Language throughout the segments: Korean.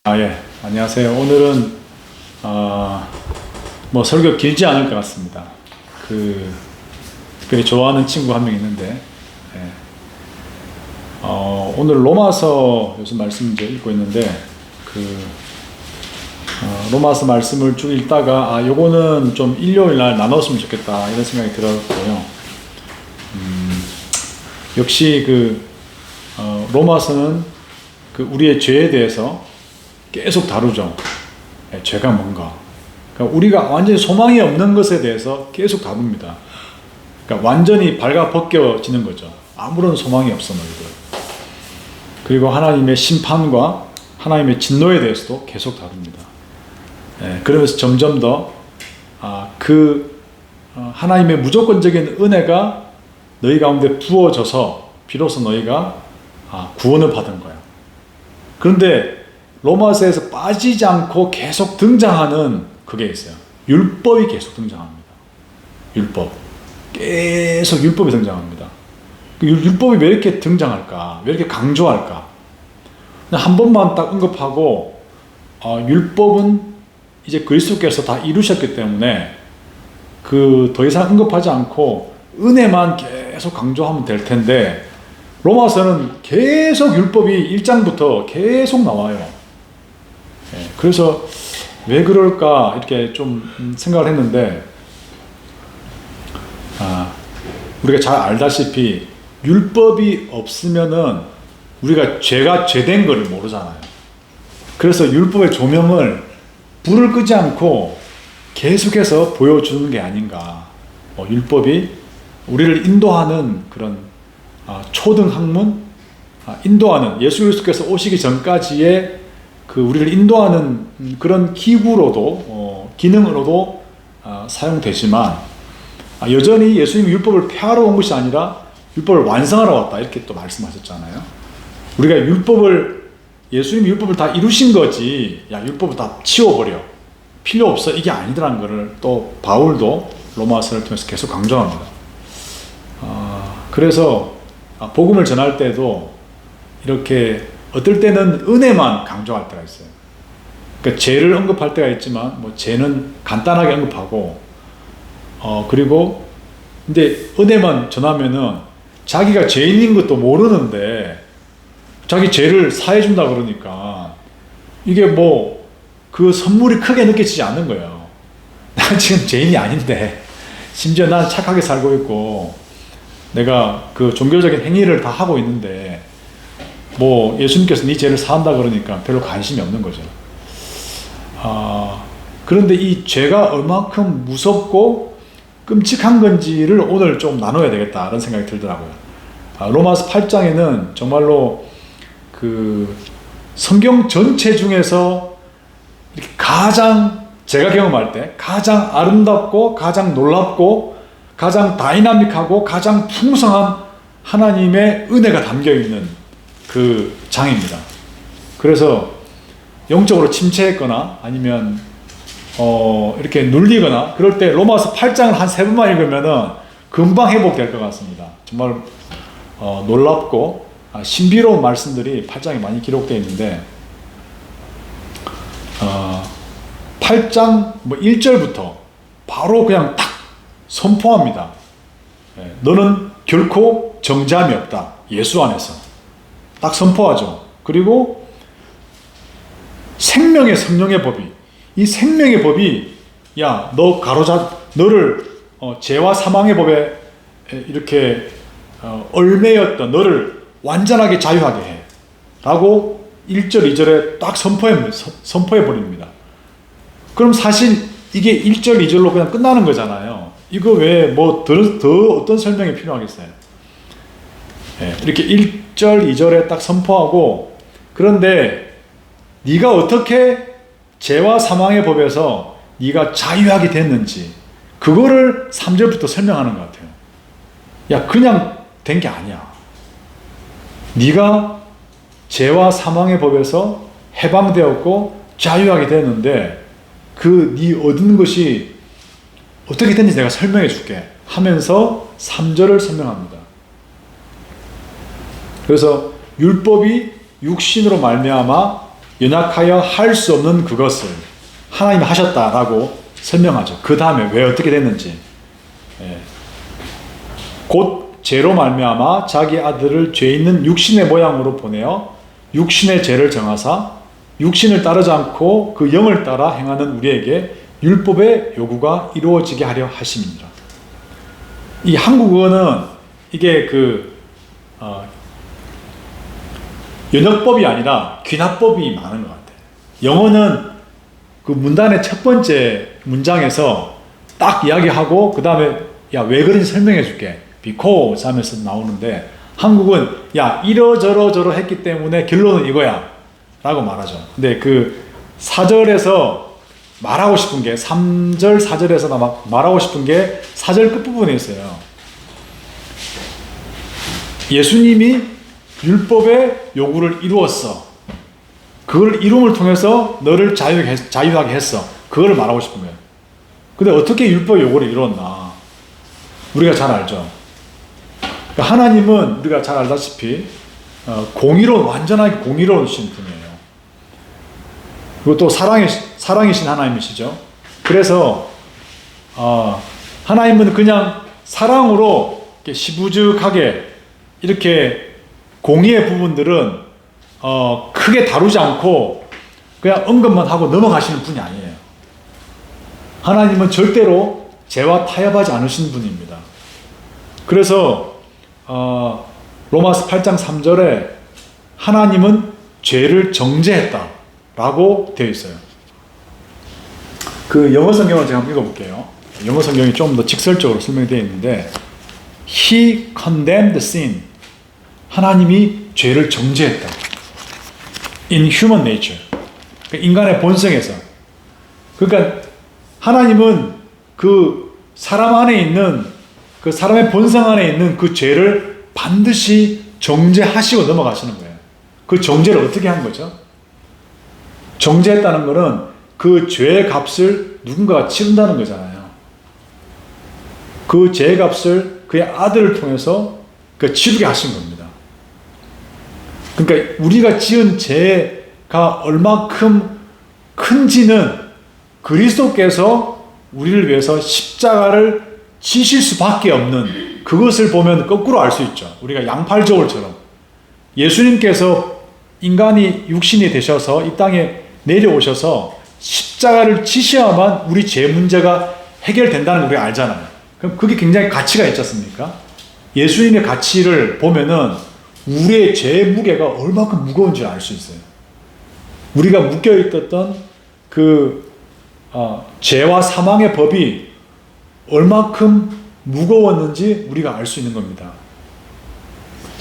예, 안녕하세요. 오늘은 뭐 설교 길지 않을 것 같습니다. 특별히 좋아하는 친구 한 명 있는데, 예. 오늘 로마서 요즘 말씀 이제 읽고 있는데, 로마서 말씀을 쭉 읽다가 요거는 좀 일요일 날 나눴으면 좋겠다 이런 생각이 들었고요. 역시 로마서는 우리의 죄에 대해서 계속 다루죠. 죄가 뭔가. 그러니까 우리가 완전히 소망이 없는 것에 대해서 계속 다룹니다. 그러니까 완전히 발가벗겨지는 거죠. 아무런 소망이 없어 너희들. 그리고 하나님의 심판과 하나님의 진노에 대해서도 계속 다룹니다. 그러면서 점점 더 하나님의 무조건적인 은혜가 너희 가운데 부어져서 비로소 너희가 구원을 받은 거야. 그런데 로마서에서 빠지지 않고 계속 등장하는 그게 있어요. 율법이 계속 등장합니다. 율법. 계속 율법이 등장합니다. 율법이 왜 이렇게 등장할까? 왜 이렇게 강조할까? 한 번만 딱 언급하고 율법은 이제 그리스도께서 다 이루셨기 때문에 더 이상 언급하지 않고 은혜만 계속 강조하면 될 텐데 로마서는 계속 율법이 1장부터 계속 나와요. 그래서 왜 그럴까 이렇게 좀 생각을 했는데 우리가 잘 알다시피 율법이 없으면은 우리가 죄가 죄된 것을 모르잖아요. 그래서 율법의 조명을 불을 끄지 않고 계속해서 보여주는 게 아닌가. 율법이 우리를 인도하는 그런 초등 학문, 인도하는 예수 그리스도께서 오시기 전까지의 우리를 인도하는 그런 기구로도 기능으로도 사용되지만 여전히 예수님이 율법을 폐하러 온 것이 아니라 율법을 완성하러 왔다 이렇게 또 말씀하셨잖아요. 우리가 예수님이 율법을 다 이루신 거지 율법을 다 치워버려 필요 없어 이게 아니더라는 것을 또 바울도 로마서를 통해서 계속 강조합니다. 그래서 복음을 전할 때도 이렇게 어떨 때는 은혜만 강조할 때가 있어요. 그러니까 죄를 언급할 때가 있지만 죄는 간단하게 언급하고 그리고 근데 은혜만 전하면은 자기가 죄인인 것도 모르는데 자기 죄를 사해준다 그러니까 이게 그 선물이 크게 느껴지지 않는 거예요. 난 지금 죄인이 아닌데 심지어 난 착하게 살고 있고 내가 종교적인 행위를 다 하고 있는데 예수님께서 네 죄를 사한다 그러니까 별로 관심이 없는 거죠. 그런데 이 죄가 얼마큼 무섭고 끔찍한 건지를 오늘 좀 나눠야 되겠다라는 생각이 들더라고요. 로마서 8장에는 정말로 성경 전체 중에서 이렇게 가장 제가 경험할 때 가장 아름답고 가장 놀랍고 가장 다이나믹하고 가장 풍성한 하나님의 은혜가 담겨있는 그 장입니다. 그래서 영적으로 침체했거나 아니면 이렇게 눌리거나 그럴 때 로마서 8장을 한 3번만 읽으면은 금방 회복될 것 같습니다. 정말 놀랍고 신비로운 말씀들이 8장에 많이 기록되어 있는데 8장 1절부터 바로 그냥 딱 선포합니다. 너는 결코 정죄함이 없다. 예수 안에서. 딱 선포하죠. 그리고 생명의 성령의 법이 이 생명의 법이 너를 죄와 사망의 법에 이렇게 얽매였던 너를 완전하게 자유하게 해 라고 1절 2절에 딱 선포해 버립니다. 그럼 사실 이게 1절 2절로 그냥 끝나는 거잖아요. 이거 왜 더 어떤 설명이 필요하겠어요? 이렇게 1절 2절에 딱 선포하고 그런데 네가 어떻게 죄와 사망의 법에서 네가 자유하게 됐는지 그거를 3절부터 설명하는 것 같아요. 그냥 된 게 아니야. 네가 죄와 사망의 법에서 해방되었고 자유하게 됐는데 네 얻은 것이 어떻게 됐는지 내가 설명해 줄게 하면서 3절을 설명합니다. 그래서 율법이 육신으로 말미암아 연약하여 할 수 없는 그것을 하나님이 하셨다라고 설명하죠. 그 다음에 왜 어떻게 됐는지. 예. 곧 죄로 말미암아 자기 아들을 죄 있는 육신의 모양으로 보내어 육신의 죄를 정하사 육신을 따르지 않고 그 영을 따라 행하는 우리에게 율법의 요구가 이루어지게 하려 하심이니라. 이 한국어는 이게 연역법이 아니라 귀납법이 많은 것 같아요. 영어는 그 문단의 첫 번째 문장에서 딱 이야기하고 그 다음에 야, 왜 그런지 설명해 줄게. because 하면서 나오는데 한국은 야, 이러저러저러 했기 때문에 결론은 이거야 라고 말하죠. 근데 그 4절에서 말하고 싶은 게 3절 4절에서 말하고 싶은 게 4절 끝부분에 있어요. 예수님이 율법의 요구를 이루었어. 그걸 이룸을 통해서 너를 자유하게 했어. 그걸 말하고 싶은 거예요. 근데 어떻게 율법 요구를 이루었나? 우리가 잘 알죠. 그러니까 하나님은 우리가 잘 알다시피 완전하게 공의로우신 분이에요. 그리고 또 사랑이신 하나님이시죠. 그래서 하나님은 그냥 사랑으로 이렇게 시부죽하게 이렇게 공의의 부분들은 크게 다루지 않고 그냥 언급만 하고 넘어가시는 분이 아니에요. 하나님은 절대로 죄와 타협하지 않으신 분입니다. 그래서 로마서 8장 3절에 하나님은 죄를 정죄했다 라고 되어 있어요. 그 영어 성경을 제가 한번 읽어볼게요. 영어 성경이 좀 더 직설적으로 설명되어 있는데 He condemned sin. 하나님이 죄를 정죄했다. In human nature. 인간의 본성에서. 그러니까 하나님은 그 사람 안에 있는 그 사람의 본성 안에 있는 그 죄를 반드시 정죄하시고 넘어가시는 거예요. 그 정죄를 어떻게 한 거죠? 정죄했다는 것은 그 죄의 값을 누군가가 치른다는 거잖아요. 그 죄의 값을 그의 아들을 통해서 치르게 하신 겁니다. 그러니까 우리가 지은 죄가 얼마큼 큰지는 그리스도께서 우리를 위해서 십자가를 지실 수밖에 없는 그것을 보면 거꾸로 알 수 있죠. 우리가 양팔저울처럼 예수님께서 인간이 육신이 되셔서 이 땅에 내려오셔서 십자가를 지셔야만 우리 죄 문제가 해결된다는 걸 우리가 알잖아요. 그럼 그게 굉장히 가치가 있지 않습니까? 예수님의 가치를 보면은 우리의 죄의 무게가 얼마큼 무거운지 알 수 있어요. 우리가 묶여있었던 죄와 사망의 법이 얼마큼 무거웠는지 우리가 알 수 있는 겁니다.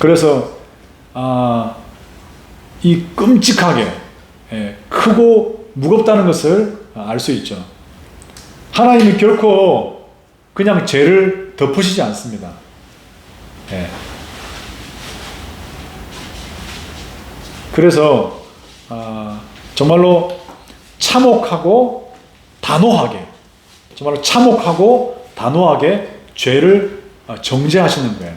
그래서 이 끔찍하게 크고 무겁다는 것을 알 수 있죠. 하나님이 결코 그냥 죄를 덮으시지 않습니다. 그래서 정말로 참혹하고 단호하게 죄를 정죄하시는 거예요.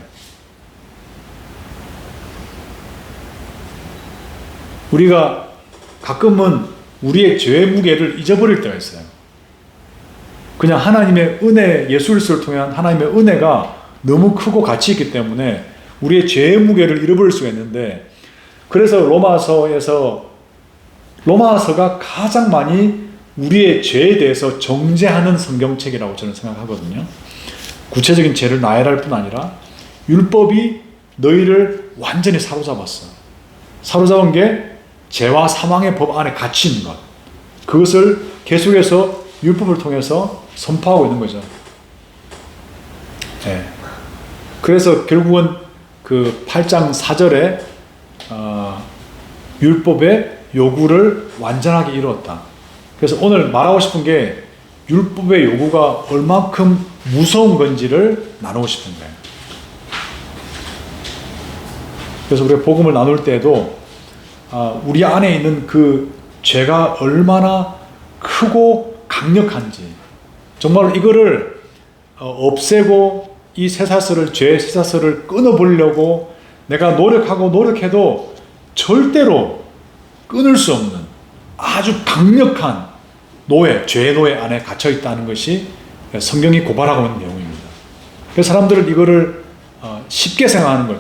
우리가 가끔은 우리의 죄의 무게를 잊어버릴 때가 있어요. 그냥 하나님의 은혜, 예수 그리스도를 통한 하나님의 은혜가 너무 크고 가치 있기 때문에 우리의 죄의 무게를 잃어버릴 수가 있는데, 그래서 로마서가 가장 많이 우리의 죄에 대해서 정죄하는 성경책이라고 저는 생각하거든요. 구체적인 죄를 나열할 뿐 아니라 율법이 너희를 완전히 사로잡았어. 사로잡은 게 죄와 사망의 법 안에 갇혀 있는 것. 그것을 계속해서 율법을 통해서 선포하고 있는 거죠. 그래서 결국은 그 8장 4절에 율법의 요구를 완전하게 이루었다. 그래서 오늘 말하고 싶은 게 율법의 요구가 얼마큼 무서운 건지를 나누고 싶은 거예요. 그래서 우리가 복음을 나눌 때에도 우리 안에 있는 그 죄가 얼마나 크고 강력한지, 정말 이거를 없애고 이 죄의 쇠사슬을 끊어보려고 내가 노력해도 절대로 끊을 수 없는 아주 강력한 노예, 죄의 노예 안에 갇혀 있다는 것이 성경이 고발하고 있는 내용입니다. 그래서 사람들은 이거를 쉽게 생각하는 거죠.